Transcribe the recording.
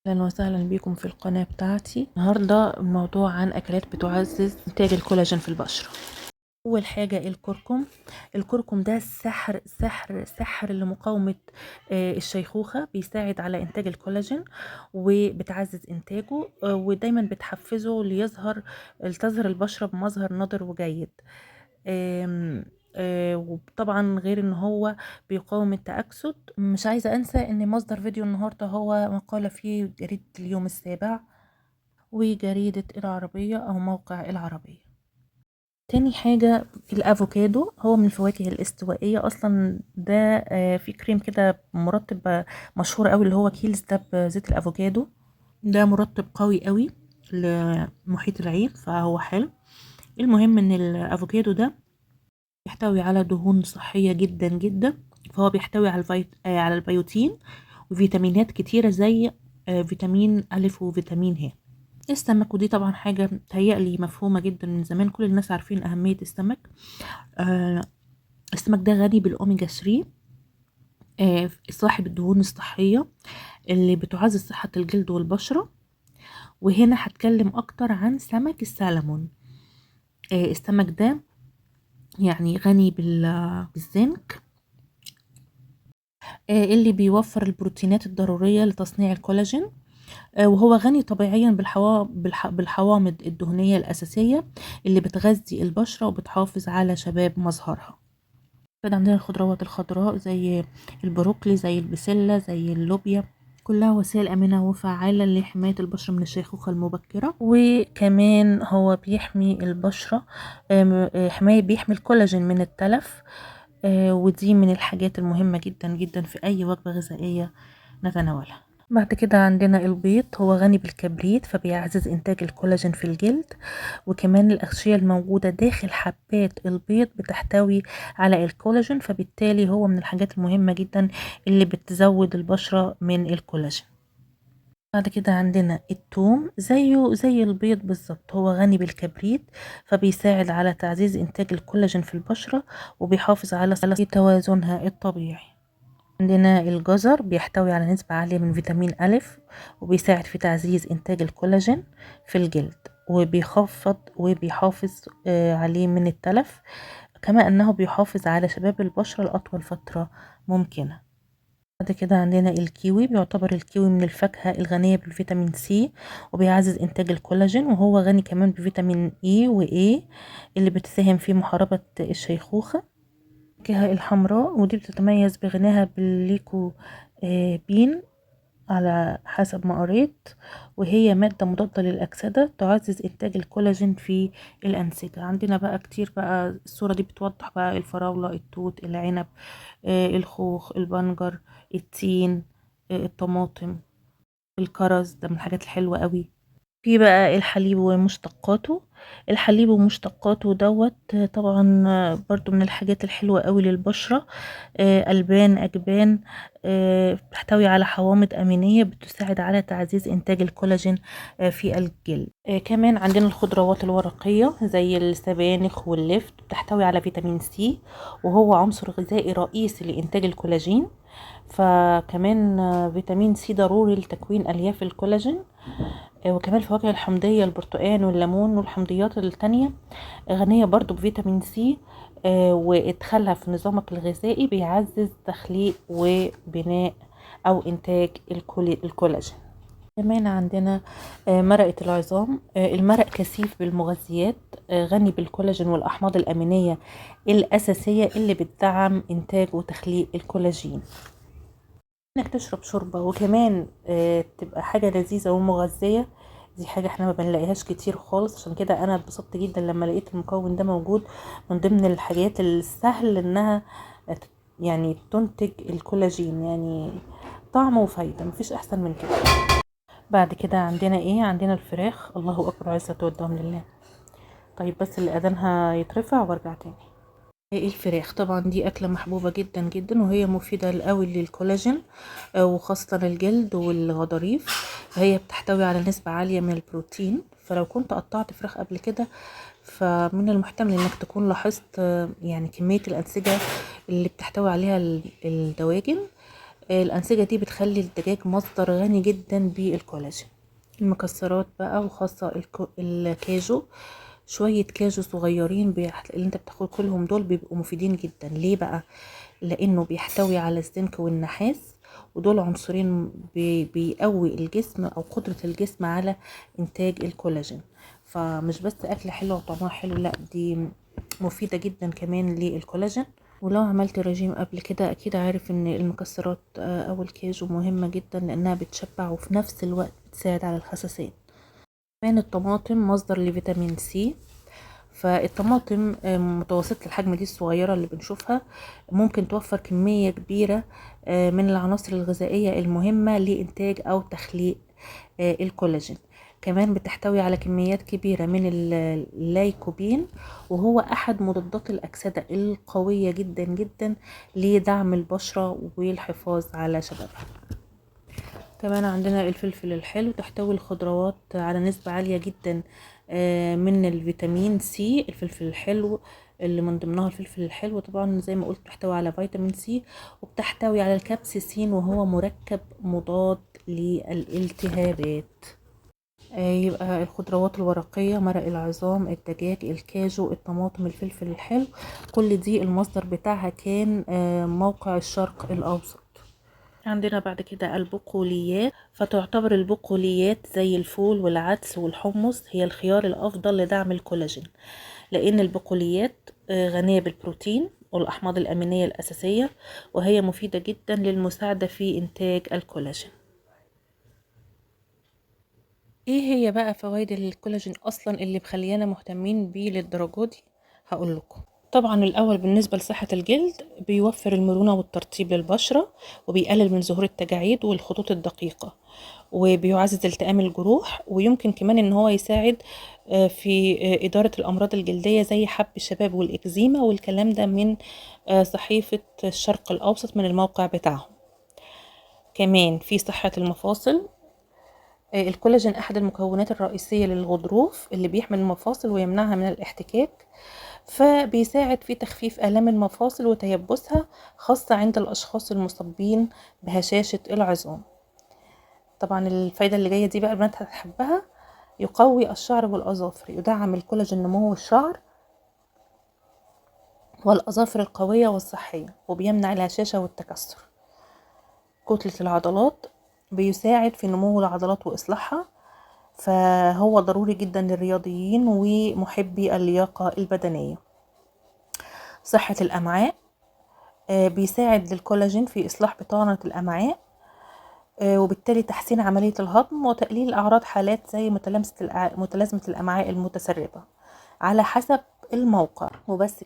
اهلا وسهلا بيكم في القناة بتاعتي. النهاردة الموضوع عن اكلات بتعزز انتاج الكولاجين في البشرة. اول حاجة الكركم ده سحر لمقاومة الشيخوخة، بيساعد على انتاج الكولاجين وبتعزز انتاجه، ودايما بتحفزه لتظهر البشرة بمظهر نضر وجيد. آم، وطبعا غير ان هو بيقاوم التأكسد. مش عايزة انسى ان مصدر فيديو النهاردة هو مقالة في جريدة اليوم السابع وجريدة العربية او موقع العربية. تاني حاجة الافوكادو، هو من الفواكه الاستوائية اصلا. ده في كريم كده مرطب مشهور قوي اللي هو كيلز ده بزيت الافوكادو. ده مرطب قوي قوي لمحيط العين فهو حلو. المهم ان الافوكادو ده بيحتوي على دهون صحية جدا جدا، فهو بيحتوي على على البيوتين وفيتامينات كتيرة زي فيتامين ألف وفيتامين ه. السمك، ودي طبعا حاجة تهيألي مفهومة جدا من زمان، كل الناس عارفين أهمية السمك. آه، السمك ده غني بالأوميجا 3، صاحب الدهون الصحية اللي بتعزز صحة الجلد والبشرة. وهنا هتكلم أكتر عن سمك السلمون. السمك ده يعني غني بالزنك، اللي بيوفر البروتينات الضرورية لتصنيع الكولاجين. وهو غني طبيعيا بالحوامض الدهنية الأساسية اللي بتغذي البشرة وبتحافظ على شباب مظهرها. كده عندنا الخضروات الخضراء زي البروكلي، زي البسلة، زي اللوبيا، كلها وسائل آمنة وفعالة لحماية البشرة من الشيخوخة المبكرة. وكمان هو بيحمي البشرة، بيحمي الكولاجين من التلف. ودي من الحاجات المهمة جدا جدا في أي وجبة غذائية نتناولها. بعد كده عندنا البيض، هو غني بالكبريت فبيعزز إنتاج الكولاجين في الجلد. وكمان الأغشية الموجودة داخل حبات البيض بتحتوي على الكولاجين، فبالتالي هو من الحاجات المهمة جدا اللي بتزود البشرة من الكولاجين. بعد كده عندنا الثوم، زيه زي البيض بالظبط، هو غني بالكبريت فبيساعد على تعزيز إنتاج الكولاجين في البشرة وبيحافظ على توازنها الطبيعي. عندنا الجزر، بيحتوي على نسبة عالية من فيتامين ألف وبيساعد في تعزيز إنتاج الكولاجين في الجلد، وبيحافظ عليه من التلف، كما أنه بيحافظ على شباب البشرة لأطول فترة ممكنة. بعد كده عندنا الكيوي، بيعتبر الكيوي من الفاكهة الغنية بالفيتامين سي وبيعزز إنتاج الكولاجين، وهو غني كمان بفيتامين إي وإيه اللي بتساهم في محاربة الشيخوخة. الفاكهة الحمراء، ودي بتتميز بغناها بالليكو بين على حسب ما قريت، وهي مادة مضادة للأكسدة تعزز إنتاج الكولاجين في الأنسجة. عندنا بقى كتير، بقى الصورة دي بتوضح بقى الفراولة، التوت، العنب، الخوخ، البنجر، التين، الطماطم، الكرز، ده من الحاجات الحلوة قوي. في بقى الحليب ومشتقاته. الحليب ومشتقاته دوت طبعا برضو من الحاجات الحلوة قوي للبشرة. ألبان، أجبان، بتحتوي على حوامض أمينية بتساعد على تعزيز إنتاج الكولاجين في الجلد. كمان عندنا الخضروات الورقية زي السبانخ واللفت، بتحتوي على فيتامين سي وهو عنصر غذائي رئيسي لإنتاج الكولاجين. فكمان فيتامين سي ضروري لتكوين ألياف الكولاجين. وكمان الفواكه الحمضية، البرتقال والليمون والحمضيات التانية غنية برضو بفيتامين سي، وادخالها في نظامك الغذائي بيعزز تخليق وبناء أو إنتاج الكولاجين. كمان عندنا مرقة العظام. المرق كثيف بالمغذيات، غني بالكولاجين والأحماض الأمينية الأساسية اللي بتدعم إنتاج وتخليق الكولاجين. انك تشرب شوربة وكمان تبقى حاجة لذيذة ومغذية، دي حاجة احنا ما بنلاقيهاش كتير خالص. عشان كده انا اتبسطت جدا لما لقيت المكون ده موجود من ضمن الحاجات السهل انها يعني تنتج الكولاجين، يعني طعم وفايدة، مفيش احسن من كده. بعد كده عندنا ايه؟ عندنا الفراخ، الله اكبر، عزة والدوام لله. طيب بس اللي اذانها يترفع وارجع تاني. الفراخ طبعا دي أكلة محبوبة جدا جدا، وهي مفيدة قوي للكولاجين وخاصة الجلد والغضاريف. فهي بتحتوي على نسبة عالية من البروتين، فلو كنت قطعت فراخ قبل كده فمن المحتمل انك تكون لاحظت يعني كمية الأنسجة اللي بتحتوي عليها الدواجن. الأنسجة دي بتخلي الدجاج مصدر غني جدا بالكولاجين. المكسرات بقى وخاصة الكاجو، شوية كاجو صغيرين اللي انت بتاخد كلهم دول بيبقوا مفيدين جدا. ليه بقى؟ لانه بيحتوي على الزنك والنحاس، ودول عنصرين بيقوي الجسم او قدرة الجسم على انتاج الكولاجين. فمش بس اكل حلو وطعمها حلو، لا دي مفيدة جدا كمان للكولاجين. ولو عملت رجيم قبل كده اكيد عارف ان المكسرات او الكاجو مهمة جدا لانها بتشبع وفي نفس الوقت بتساعد على الخسسان. كمان الطماطم مصدر لفيتامين سي. فالطماطم متوسطة الحجم دي الصغيرة اللي بنشوفها ممكن توفر كمية كبيرة من العناصر الغذائية المهمة لإنتاج أو تخليق الكولاجين. كمان بتحتوي على كميات كبيرة من اللايكوبين، وهو أحد مضادات الأكسدة القوية جدا جدا لدعم البشرة والحفاظ على شبابها. كمان عندنا الفلفل الحلو، تحتوي الخضروات على نسبة عالية جدا من الفيتامين سي. الفلفل الحلو اللي من ضمنها الفلفل الحلو طبعا زي ما قلت بتحتوي على فيتامين سي، وبتحتوي على الكابسيسين وهو مركب مضاد للالتهابات. يبقى الخضروات الورقية، مرق العظام، الدجاج، الكاجو، الطماطم، الفلفل الحلو، كل دي المصدر بتاعها كان موقع الشرق الأوسط. عندنا بعد كده البقوليات، فتعتبر البقوليات زي الفول والعدس والحمص هي الخيار الأفضل لدعم الكولاجين، لأن البقوليات غنية بالبروتين والأحماض الأمينية الأساسية، وهي مفيدة جدا للمساعدة في إنتاج الكولاجين. ايه هي بقى فوائد الكولاجين اصلا اللي مخليانا مهتمين بيه للدرجة دي؟ هقول لكم. طبعا الاول بالنسبه لصحه الجلد، بيوفر المرونه والترطيب للبشره، وبيقلل من ظهور التجاعيد والخطوط الدقيقه، وبيعزز التئام الجروح، ويمكن كمان ان هو يساعد في اداره الامراض الجلديه زي حب الشباب والاكزيما، والكلام ده من صحيفه الشرق الاوسط من الموقع بتاعهم. كمان في صحه المفاصل، الكولاجين احد المكونات الرئيسيه للغضروف اللي بيحمي المفاصل ويمنعها من الاحتكاك، فبيساعد في تخفيف آلام المفاصل وتيبسها، خاصة عند الأشخاص المصابين بهشاشة العظام. طبعا الفايدة اللي جاية دي بقى البنات هتحبها. يقوي الشعر والأظافر، يدعم الكولاجين نمو الشعر والأظافر القوية والصحية، وبيمنع الهشاشة والتكسر. كتلة العضلات، بيساعد في نمو العضلات وإصلاحها، فهو ضروري جدا للرياضيين ومحبي اللياقة البدنية. صحة الأمعاء، بيساعد للكولاجين في إصلاح بطانة الأمعاء، وبالتالي تحسين عملية الهضم وتقليل أعراض حالات زي متلازمة الأمعاء المتسربة على حسب الموقع. وبس.